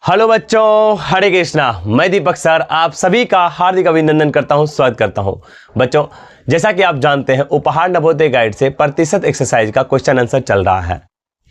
Hello बच्चों, हरे कृष्णा। मैं दीपक sir आप सभी का हार्दिक अभिनंदन करता हूं, स्वागत करता हूं। बच्चों, जैसा कि आप जानते हैं, उपहार नवोदय गाइड से प्रतिशत एक्सरसाइज का क्वेश्चन आंसर चल रहा है।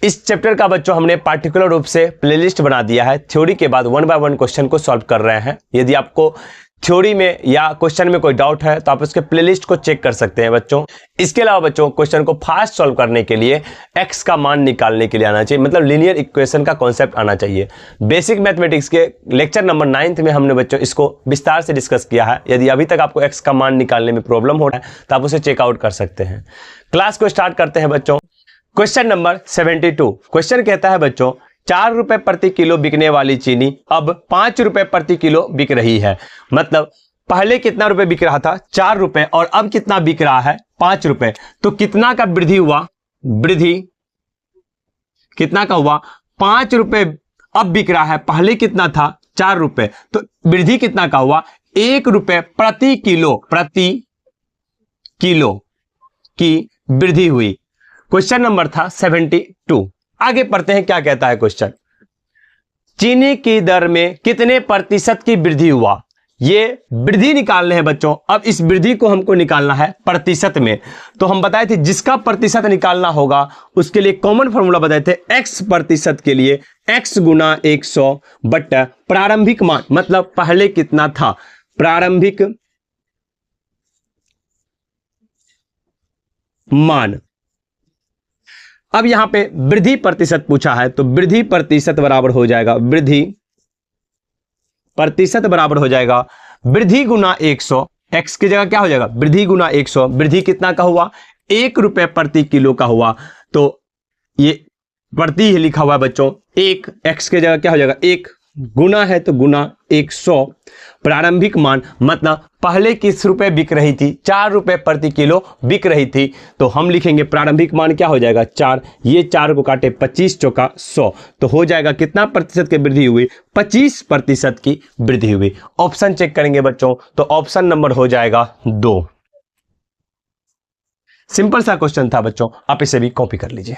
इस चैप्टर का बच्चों हमने पार्टिकुलर रूप से प्लेलिस्ट बना दिया है। थ्योरी के बाद 1 बाय 1 क्वेश्चन को सॉल्व कर रहे हैं। यदि आपको थ्योरी में या क्वेश्चन में कोई डाउट है तो आप उसके प्लेलिस्ट को चेक कर सकते हैं बच्चों। इसके अलावा बच्चों, क्वेश्चन को फास्ट सॉल्व करने के लिए एक्स का मान निकालने के लिए आना चाहिए, मतलब लीनियर इक्वेशन का कॉन्सेप्ट आना चाहिए। बेसिक मैथमेटिक्स के लेक्चर नंबर 9 में हमने बच्चों इसको विस्तार से डिस्कस किया है। यदि अभी तक आपको एक्स का मान निकालने में प्रॉब्लम हो रहा है तो आप उसे चेकआउट कर सकते हैं। क्लास को स्टार्ट करते हैं बच्चों। Question number 72। क्वेश्चन कहता है बच्चों, 4 रुपए प्रति किलो बिकने वाली चीनी अब 5 रुपए प्रति किलो बिक रही है। मतलब पहले कितना रुपए बिक रहा था? 4 रुपए, और अब कितना बिक रहा है? 5 रुपए। तो कितना का वृद्धि हुआ? वृद्धि कितना का हुआ? 5 रुपए अब बिक रहा है, पहले कितना था? 4 रुपए। तो वृद्धि कितना का हुआ? 1 रुपए प्रति किलो की वृद्धि हुई। क्वेश्चन नंबर था 72। आगे पढ़ते हैं, क्या कहता है क्वेश्चन। चीनी की दर में कितने प्रतिशत की वृद्धि हुआ? ये वृद्धि निकालने हैं बच्चों। अब इस वृद्धि को हमको निकालना है प्रतिशत में। तो हम बताए थे जिसका प्रतिशत निकालना होगा उसके लिए कॉमन फॉर्मूला बताए थे। x प्रतिशत के लिए x गुना 100 बटा प्रारंभिक मान, मतलब पहले कितना था? प्रारंभिक मान। अब यहां पे वृद्धि प्रतिशत पूछा है तो वृद्धि प्रतिशत बराबर हो जाएगा, वृद्धि प्रतिशत बराबर हो जाएगा वृद्धि गुना 100। x की जगह क्या हो जाएगा? वृद्धि गुना 100। वृद्धि कितना का हुआ? 1 रुपए प्रति किलो का हुआ। तो ये प्रति ही लिखा हुआ है बच्चों। 1 x की जगह क्या हो जाएगा? 1 गुना है तो गुना 100। प्रारंभिक मान मतलब पहले किस रुपए बिक रही थी? 4 रुपए प्रति किलो बिक रही थी। तो हम लिखेंगे प्रारंभिक मान क्या हो जाएगा? 4। ये 4 को काटे 25 चौका 100, तो हो जाएगा कितना प्रतिशत की वृद्धि हुई? 25% की वृद्धि हुई। ऑप्शन चेक करेंगे बच्चों तो ऑप्शन नंबर हो जाएगा 2। सिंपल सा क्वेश्चन था बच्चों, आप इसे भी कॉपी कर लीजिए।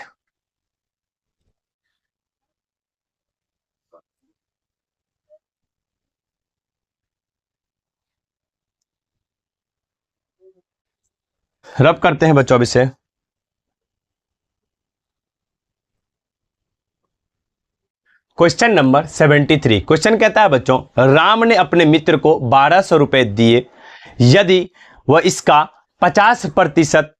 रब करते हैं बच्चों अब इसे। Question number 73। क्वेश्चन कहता है बच्चों, राम ने अपने मित्र को 1200 रुपए दिए। यदि वह इसका 50%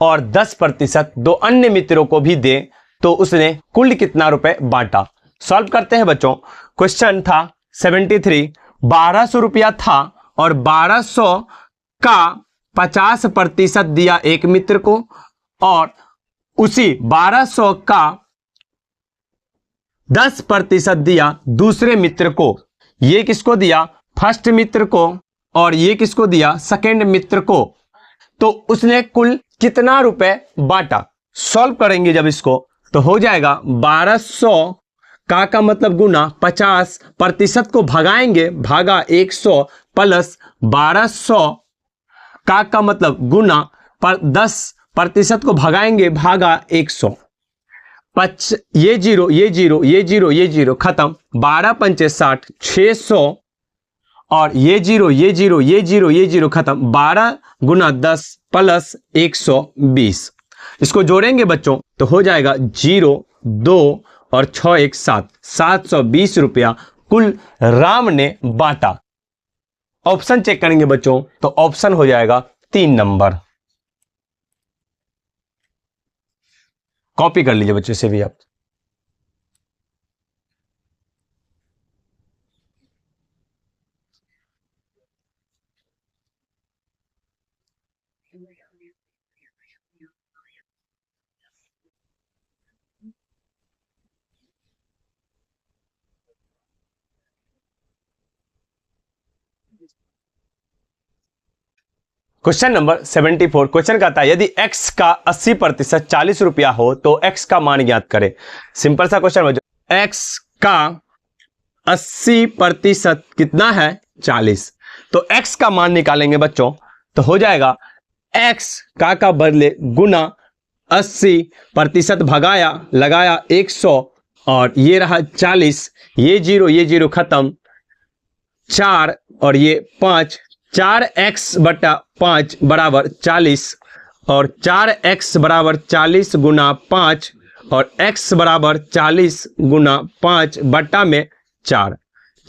और 10% दो अन्य मित्रों को भी दे तो उसने कुल कितना रुपए बांटा? सॉल्व करते हैं बच्चों। क्वेश्चन था 73। 1200 रुपया था और 1200 का 50% दिया एक मित्र को और उसी 1200 का 10% दिया दूसरे मित्र को। ये किसको दिया? फर्स्ट मित्र को, और ये किसको दिया? सेकंड मित्र को। तो उसने कुल कितना रुपए बांटा? सॉल्व करेंगे जब इसको तो हो जाएगा 1200 का मतलब गुना 50% को भगाएंगे, भागा 100 प्लस 1200 का मतलब गुना पर 10% को भगाएंगे, भागा 100। ये जीरो ये जीरो ये जीरो ये जीरो खत्म। 12 पंचे 60, 600, और ये जीरो ये जीरो ये जीरो ये जीरो खत्म। 12 गुना 10 प्लस 120। इसको जोड़ेंगे बच्चों तो हो जाएगा 0, 2 और 6 1 7, 720 रुपया कुल राम ने बांटा। ऑप्शन चेक करेंगे बच्चों तो ऑप्शन हो जाएगा 3 नंबर। कॉपी कर लीजिए बच्चों से भी आप। Question number 74। क्वेश्चन कहता है, यदि x का 80% 40 रुपया हो तो x का मान ज्ञात करें। सिंपल सा क्वेश्चन बच्चों। x का 80% कितना है? 40। तो x का मान निकालेंगे बच्चों तो हो जाएगा x का बदले गुना 80% भगाया लगाया 100 और ये रहा 40, ये जीरो खत्म, 4 और ये 5, 4x बटा 5 बराबर 40 और 4x बराबर 40 गुना 5 और x बराबर 40 गुना 5 बटा में 4,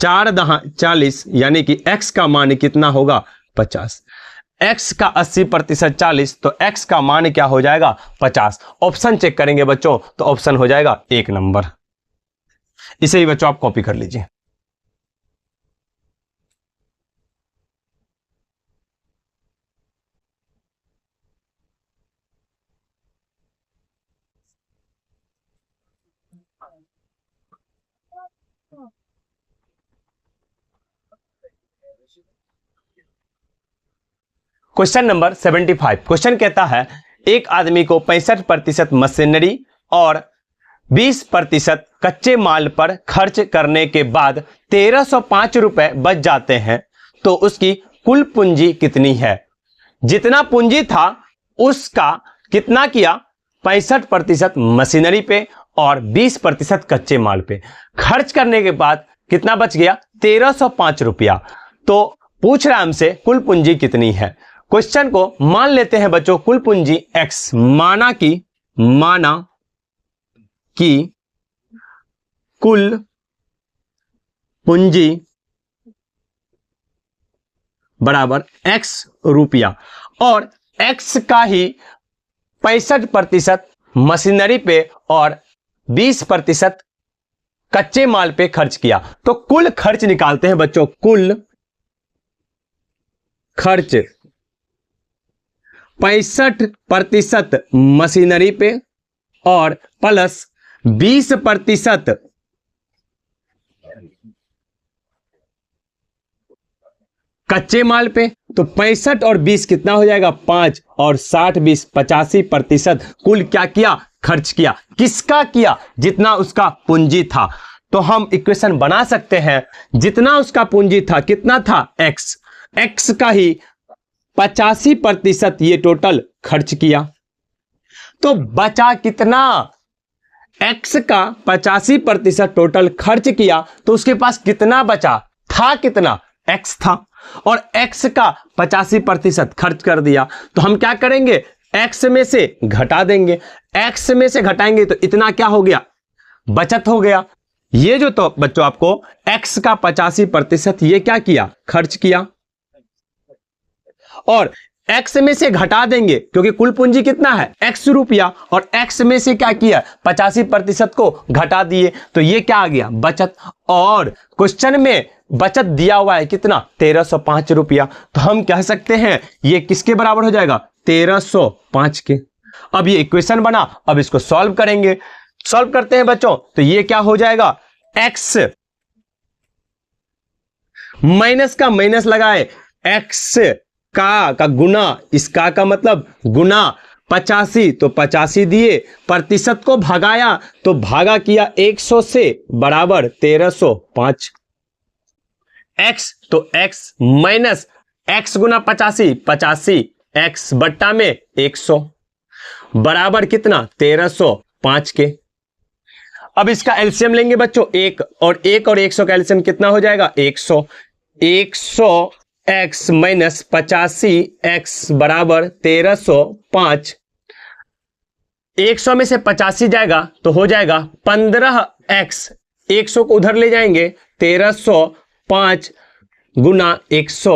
4 दहा 40, यानी कि x का मान कितना होगा 50। x का 80% 40, तो x का मान क्या हो जाएगा 50। ऑप्शन चेक करेंगे बच्चों तो ऑप्शन हो जाएगा 1 नंबर। इसे ही बच्चों आप कॉपी कर लीजिए। Question number 75। क्वेश्चन कहता है एक आदमी को 65% मशीनरी और 20% कच्चे माल पर खर्च करने के बाद 1305 रुपए बच जाते हैं, तो उसकी कुल पूंजी कितनी है। जितना पूंजी था उसका कितना किया, 65% मशीनरी पे और 20% कच्चे माल पे खर्च करने के बाद कितना बच गया 1305 रुपया। तो पूछ रहा है हमसे कुल पूंजी कितनी है। क्वेश्चन को मान लेते हैं बच्चों कुल पूंजी x, माना कि कुल पूंजी बराबर x रुपया और x का ही 65% मशीनरी पे और 20% कच्चे माल पे खर्च किया। तो कुल खर्च निकालते हैं बच्चों, कुल खर्च 65% मशीनरी पे और प्लस 20% कच्चे माल पे। तो 65 और 20 कितना हो जाएगा 5 और 60 20 85% कुल क्या किया खर्च किया। किसका किया, जितना उसका पूंजी था। तो हम इक्वेशन बना सकते हैं, जितना उसका पूंजी था कितना था x का ही 85% ये टोटल खर्च किया। तो बचा कितना, x का 85% टोटल खर्च किया तो उसके पास कितना बचा, था कितना x था और x का 85% खर्च कर दिया। तो हम क्या करेंगे x में से घटा देंगे, x में से घटाएंगे तो इतना क्या हो गया बचत हो गया। ये जो तो बच्चों आपको x का 85% ये क्या किया खर्च किया और x में से घटा देंगे क्योंकि कुल पूंजी कितना है x रुपया और x में से क्या किया 85% को घटा दिए तो ये क्या आ गया बचत। और क्वेश्चन में बचत दिया हुआ है कितना 1305 रुपया। तो हम कह सकते हैं ये किसके बराबर हो जाएगा 1305 के। अब ये इक्वेशन बना, अब इसको सॉल्व करेंगे। सॉल्व करते हैं बच्चों तो ये क्या हो जाएगा x माइनस का माइनस लगाए x का गुना, इसका का मतलब गुना 85 तो 85 दिए, प्रतिशत को भगाया तो भागा किया 100 से बराबर 1305 x। तो x माइनस x गुना 85 x बट्टा में 100 बराबर कितना 1305 के। अब इसका एलसीएम लेंगे बच्चों, एक और 100 का एलसीएम कितना हो जाएगा 100 x माइनस 85 x बराबर 1305। 100 में से 85 जाएगा तो हो जाएगा 15x, 100 को उधर ले जाएंगे 1305 गुना 100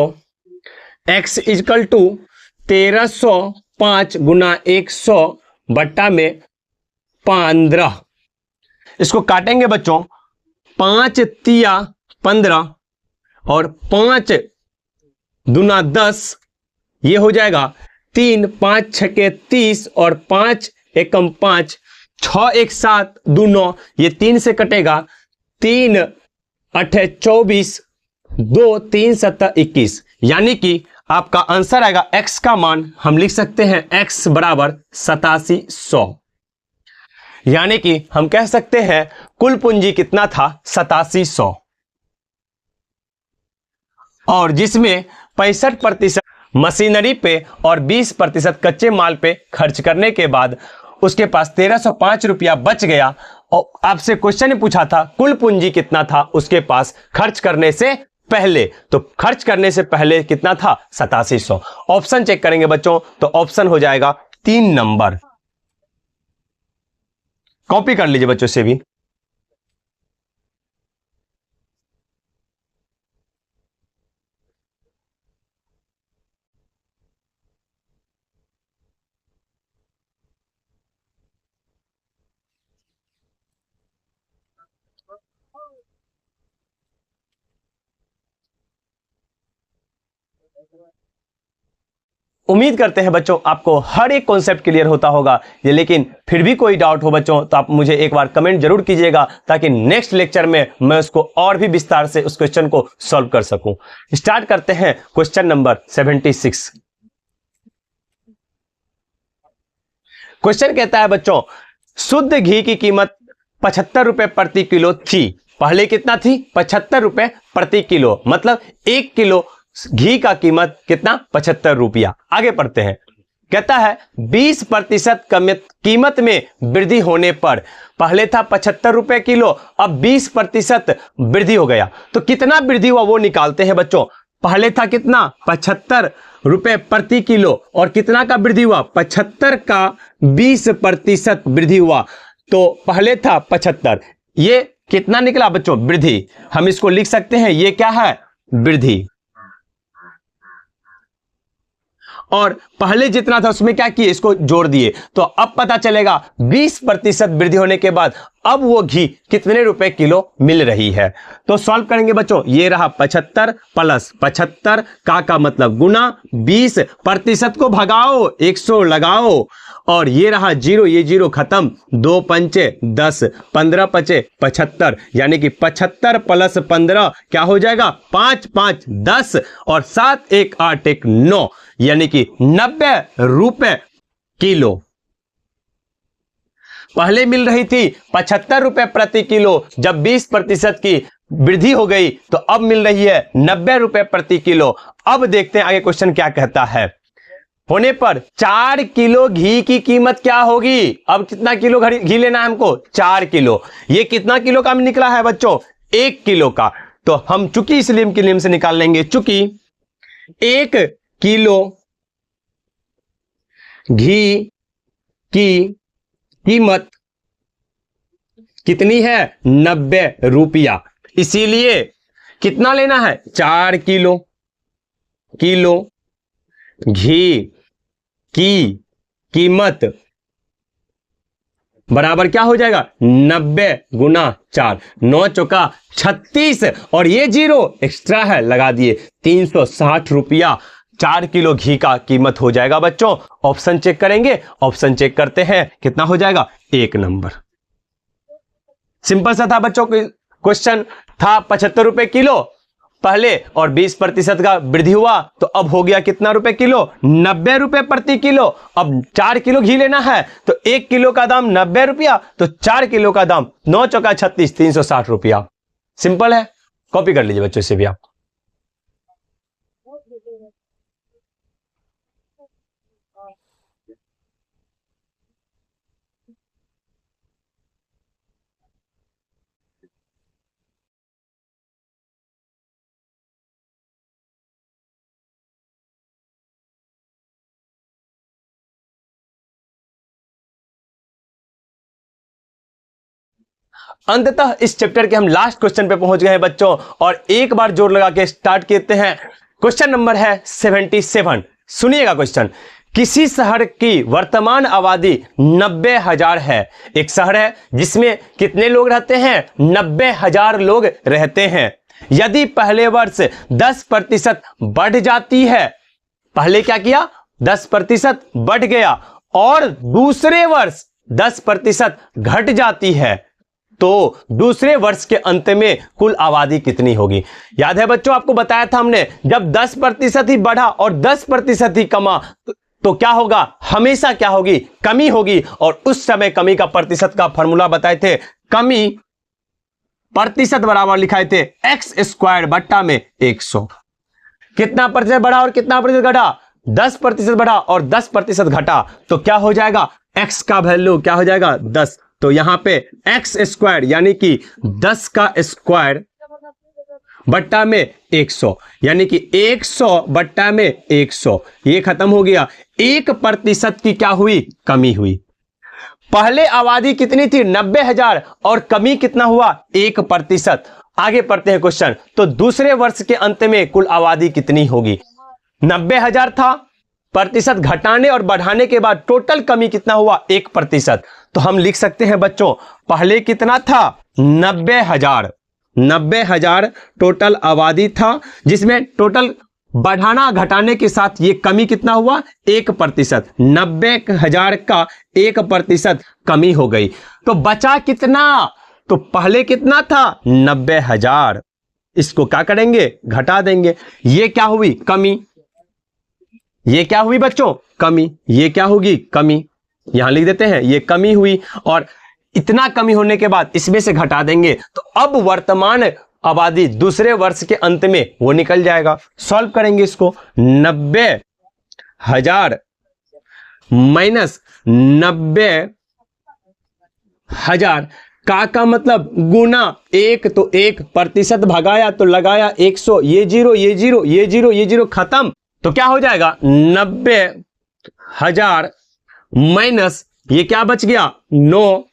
x इजकल टू 1305 गुना 100 बट्टा में 15। इसको काटेंगे बच्चों, 5 तिया 15 और 5 दूना 10, ये हो जाएगा 3 5 छके 30 और 5 एकम 5, 6 1 7 2 9, ये 3 से कटेगा 3 8 24 2 3 7 21, यानी कि आपका आंसर आएगा x का मान हम लिख सकते हैं x बराबर 8700। यानी कि हम कह सकते हैं कुल पूंजी कितना था 8700 और जिसमें 65% मशीनरी पे और 20% कच्चे माल पे खर्च करने के बाद उसके पास 1305 रुपया बच गया और आपसे क्वेश्चन पूछा था कुल पूंजी कितना था उसके पास खर्च करने से पहले, तो खर्च करने से पहले कितना था 8700। ऑप्शन चेक करेंगे बच्चों तो ऑप्शन हो जाएगा 3 नंबर। कॉपी कर लीजिए बच्चों से भी। उम्मीद करते हैं बच्चों आपको हर एक कॉन्सेप्ट क्लियर होता होगा ये, लेकिन फिर भी कोई डाउट हो बच्चों तो आप मुझे एक बार कमेंट जरूर कीजिएगा ताकि नेक्स्ट लेक्चर में मैं उसको और भी विस्तार से उस क्वेश्चन को सॉल्व कर सकूं। स्टार्ट करते हैं क्वेश्चन नंबर 76। क्वेश्चन कहता है बच्चों शुद्ध घी की कीमत 75 रुपए प्रति किलो थी। पहले कितना थी 75 रुपए प्रति किलो, मतलब 1 किलो घी का कीमत कितना 75 रुपया। आगे पढ़ते हैं। कहता है 20% कीमत में वृद्धि होने पर, पहले था 75 रुपए किलो, अब 20% वृद्धि हो गया, तो कितना वृद्धि हुआ वो निकालते हैं बच्चों। पहले था कितना 75 रुपए प्रति किलो और कितना का वृद्धि हुआ 75 का 20% वृद्धि हुआ, तो पहले था 75, ये कितना निकला बच्चों वृद्धि। हम इसको लिख सकते हैं ये क्या है वृद्धि, और पहले जितना था उसमें क्या किए इसको जोड़ दिए, तो अब पता चलेगा 20% वृद्धि होने के बाद अब वो घी कितने रुपए किलो मिल रही है। तो सॉल्व करेंगे बच्चों, ये रहा 75 प्लस 75 का मतलब गुना 20% को भगाओ 100 लगाओ, और ये रहा जीरो, ये जीरो खत्म, 2 पंचे 10, 15 पचे 75, यानी कि 75 प्लस 15 क्या हो जाएगा 5 5 10 और 7 1 8 1 9, यानी कि 90 रुपए किलो। पहले मिल रही थी 75 रुपए प्रति किलो, जब 20% की वृद्धि हो गई तो अब मिल रही है 90 रुपए प्रति किलो। अब देखते हैं आगे क्वेश्चन क्या कहता है। होने पर 4 किलो घी की कीमत क्या होगी। अब कितना किलो घी लेना है हमको 4 किलो, ये कितना किलो का निकला है बच्चों 1 किलो का, तो हम चूंकि इस लिम की लिम से निकाल लेंगे, चूंकि 1 किलो घी की कीमत कितनी है 90 रुपया, इसीलिए कितना लेना है 4 किलो घी की कीमत बराबर क्या हो जाएगा 90 गुना 4, 9 चौका 36, और ये जीरो एक्स्ट्रा है लगा दिए 360 रुपया 4 किलो घी का कीमत हो जाएगा बच्चों। ऑप्शन चेक करेंगे, ऑप्शन चेक करते हैं कितना हो जाएगा 1 नंबर। सिंपल सा था बच्चों, क्वेश्चन था 75 रुपए किलो पहले और 20% का वृद्धि हुआ, तो अब हो गया कितना रुपए किलो 90 रुपए प्रति किलो। अब 4 किलो घी लेना है तो 1 किलो का दाम 90 रुपया, तो 4 किलो का दाम 9 चौका 36 360 रुपया। सिंपल है, कॉपी कर लीजिए बच्चों से भी आप। अंततः इस चैप्टर के हम लास्ट क्वेश्चन पे पहुंच गए हैं बच्चों, और एक बार जोर लगा के स्टार्ट करते हैं। क्वेश्चन नंबर है 77। सुनिएगा क्वेश्चन। किसी शहर की वर्तमान आबादी 90,000 है। एक शहर है जिसमें कितने लोग रहते हैं 90,000 लोग रहते हैं। यदि पहले वर्ष 10% बढ़ जाती है, पहले क्या किया 10% बढ़ गया, और दूसरे वर्ष 10% घट जाती है, तो दूसरे वर्ष के अंत में कुल आबादी कितनी होगी। याद है बच्चों आपको बताया था हमने, जब 10% ही बढ़ा और 10% ही कमा तो क्या होगा, हमेशा क्या होगी कमी होगी। और उस समय कमी का प्रतिशत का फॉर्मूला बताए थे, कमी प्रतिशत बराबर लिखाए थे x² बट्टा में 100। कितना प्रतिशत बढ़ा और कितना प्रतिशत घटा, 10% बढ़ा और 10% घटा, तो क्या हो जाएगा x का वैल्यू क्या हो जाएगा 10, तो यहां पे एक्स स्क्वायर यानी कि 10 का स्क्वायर बट्टा में 100 यानी कि 100 बट्टा में 100, ये खत्म हो गया। 1% की क्या हुई? कमी हुई। पहले आबादी कितनी थी? 90,000 और कमी कितना हुआ? 1%। आगे पढ़ते हैं क्वेश्चन। तो दूसरे वर्ष के अंत में कुल आबादी कितनी होगी? 90,000 था, प्रतिशत घटाने और बढ़ाने के बाद टोटल कमी कितना हुआ? 1%। तो हम लिख सकते हैं बच्चों, पहले कितना था? 90,000 टोटल आबादी था, जिसमें टोटल बढ़ाना घटाने के साथ ये कमी कितना हुआ? 1%। 90,000 का 1% कमी हो गई। तो बचा कितना? तो पहले कितना था? 90,000। इसको क्या करेंगे? घटा देंगे। ये क्या हुई? कमी। ये क्या हुई बच्चों? कमी। ये क्या होगी? कमी। यहां लिख देते हैं, ये कमी हुई। और इतना कमी होने के बाद इसमें से घटा देंगे तो अब वर्तमान आबादी दूसरे वर्ष के अंत में वो निकल जाएगा। सॉल्व करेंगे इसको। 90,000 माइनस 90,000 का मतलब गुना 1, तो 1% भगाया तो लगाया 100, ये 0 ये 0 ये 0 ये 0 खत्म। तो क्या हो जाएगा? 90,000 माइनस ये क्या बच गया? 9,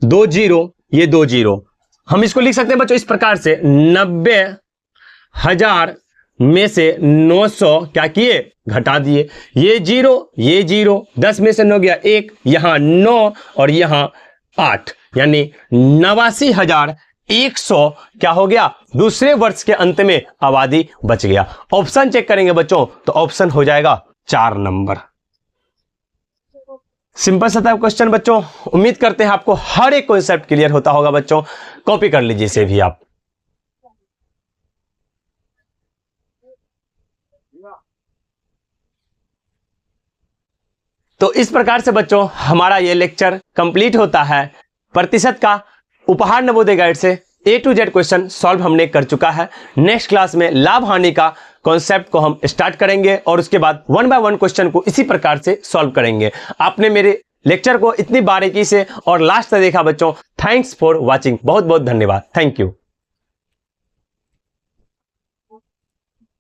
2 0, ये 2 0। हम इसको लिख सकते हैं बच्चों इस प्रकार से, 90,000 में से 900 क्या किए? घटा दिए। ये 0 ये 0, 10 में से 9 गया 1, यहां 9 और यहां 8, यानी 89,100 क्या हो गया? दूसरे वर्ष के अंत में आबादी बच गया। ऑप्शन चेक करेंगे बच्चों तो ऑप्शन हो जाएगा 4 नंबर। सिंपल सा था क्वेश्चन बच्चों। उम्मीद करते हैं आपको हर एक कॉन्सेप्ट क्लियर होता होगा बच्चों। कॉपी कर लीजिए इसे भी आप। तो इस प्रकार से बच्चों हमारा ये लेक्चर कंप्लीट होता है। प्रतिशत का उपहार नवोदय गाइड से A to Z question solve हमने कर चुका है। नेक्स्ट क्लास में लाभ हानि का कॉन्सेप्ट को हम स्टार्ट करेंगे और उसके बाद 1 by 1 क्वेश्चन को इसी प्रकार से सॉल्व करेंगे। आपने मेरे लेक्चर को इतनी बारीकी से और लास्ट तक देखा बच्चों, थैंक्स फॉर वॉचिंग। बहुत बहुत धन्यवाद। Thank you.